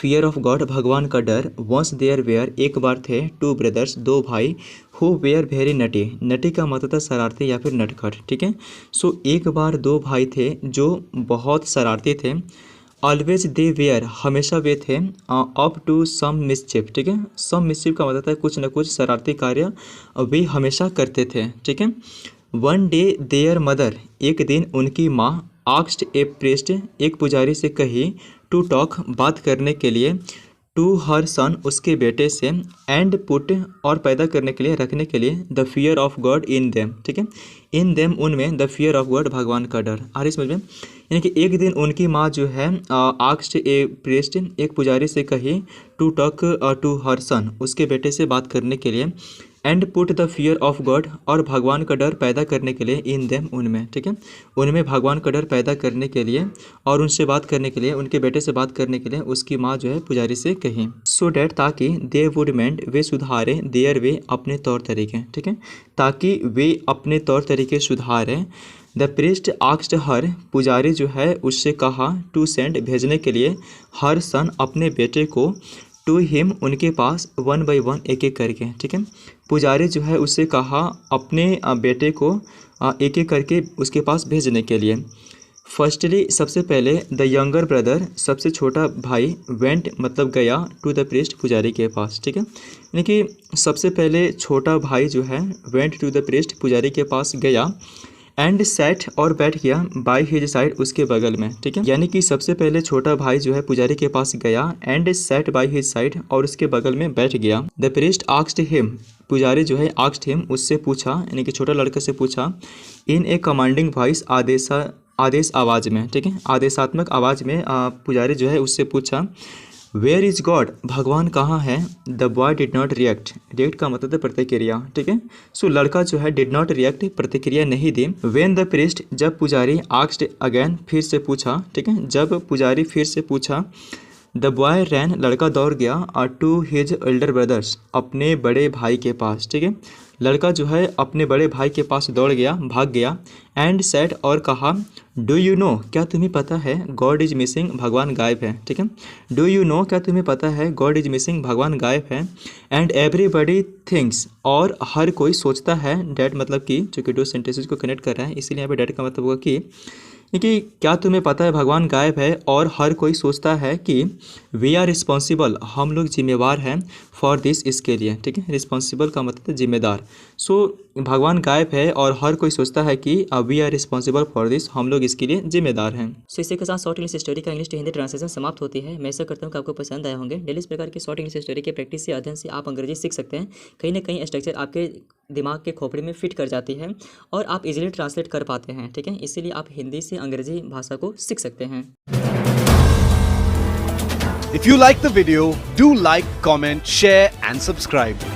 Fear of God भगवान का डर। वंस देयर वेयर एक बार थे टू ब्रदर्स दो भाई हु वेयर वेरी नटी। नटी का मतलब था शरारती या फिर नटखट, ठीक है। सो एक बार दो भाई थे जो बहुत शरारती थे। ऑलवेज दे वेयर हमेशा वे थे अप टू सम मिसचिफ, ठीक है। सम मिसचिफ का मतलब है कुछ न कुछ शरारती कार्य वे हमेशा करते थे, ठीक है। वन डे देयर मदर एक दिन उनकी माँ आक्स्ड ए प्रीस्ट एक पुजारी से कही टू टॉक बात करने के लिए टू हर सन उसके बेटे से एंड पुट और पैदा करने के लिए रखने के लिए the fear of God in them, ठीक है। इन देम उनमें द फियर ऑफ गॉड भगवान का डर। आ रही समझ में? यानी कि एक दिन उनकी माँ जो है आक्स्ड ए प्रीस्ट एक पुजारी से कही टू टॉक टू हर सन उसके बेटे से बात करने के लिए and put the fear of God और भगवान का डर पैदा करने के लिए इन देम उनमें, ठीक है। उनमें भगवान का डर पैदा करने के लिए और उनसे बात करने के लिए उनके बेटे से बात करने के लिए उसकी माँ जो है पुजारी से कही सो डैट ताकि दे वुड मेंड वे सुधारें देयर वे अपने तौर तरीके, ठीक है। ताकि वे अपने तौर तरीके सुधारें। द प्रीस्ट आक्स्ड हर पुजारी जो है उससे कहा टू सेंड भेजने के लिए हर सन अपने बेटे को टू हिम उनके पास वन बाई वन एक एक करके, ठीक है। पुजारी जो है उससे कहा अपने बेटे को एक एक करके उसके पास भेजने के लिए। फर्स्टली सबसे पहले द यंगर ब्रदर सबसे छोटा भाई वेंट मतलब गया टू द प्रीस्ट पुजारी के पास, ठीक है। यानी कि सबसे पहले छोटा भाई जो है वेंट टू द प्रीस्ट पुजारी के पास गया एंड सेट और बैठ गया बाय हिज साइड उसके बगल में, ठीक है। यानी कि सबसे पहले छोटा भाई जो है पुजारी के पास गया and set by his side और उसके बगल में बैठ गया। द प्रीस्ट आस्क्ड हिम पुजारी जो है आस्क्ड हिम उससे पूछा यानी कि छोटा लड़के से पूछा इन ए कमांडिंग वॉइस आदेश आवाज़ में, ठीक है। आदेशात्मक आवाज़ में पुजारी जो है उससे पूछा वेयर इज गॉड भगवान कहाँ है। The boy did not react. React का मतलब है प्रतिक्रिया, ठीक है। सो लड़का जो है डिड नॉट रिएक्ट प्रतिक्रिया नहीं दी। वेन द प्रीस्ट जब पुजारी आस्क्ड अगेन फिर से पूछा, ठीक है। जब पुजारी फिर से पूछा द बॉय रैन लड़का दौड़ गया टू हिज एल्डर ब्रदर्स अपने बड़े भाई के पास, ठीक है। लड़का जो है अपने बड़े भाई के पास दौड़ गया भाग गया एंड सेड और कहा डू यू नो क्या तुम्हें पता है गॉड इज मिसिंग भगवान गायब है, ठीक है। डू यू नो क्या तुम्हें पता है गॉड इज मिसिंग भगवान गायब है एंड एवरीबडी थिंक्स और हर कोई सोचता है डैट मतलब कि जो कि दो सेंटेंसेस को कनेक्ट कर रहा है इसीलिए यहाँ पे डैट का मतलब होगा कि क्या तुम्हें पता है भगवान गायब है और हर कोई सोचता है कि वी आर रिस्पॉन्सिबल हम लोग जिम्मेवार हैं फॉर दिस इसके लिए, ठीक है। रिस्पॉन्सिबल का मतलब है जिम्मेदार। सो भगवान गायब है और हर कोई सोचता है कि we are responsible for this हम लोग इसके लिए जिम्मेदार हैं। सो इसी के साथ शॉर्ट इंग्लिश स्टोरी का इंग्लिश टू हिंदी ट्रांसलेशन समाप्त होती है। मैं ऐसा करता हूँ कि आपको पसंद आए होंगे। डेली इस प्रकार के शॉर्ट इंग्लिश स्टोरी के प्रैक्टिस से अध्ययन से आप अंग्रेजी सीख सकते हैं। कहीं ना कहीं स्ट्रक्चर आपके दिमाग के खोपड़ी में फिट कर जाती है और आप इजीली ट्रांसलेट कर पाते हैं, ठीक है। इसीलिए आप हिंदी से अंग्रेजी भाषा को सीख सकते हैं। If you like the video, do like, comment, share and subscribe.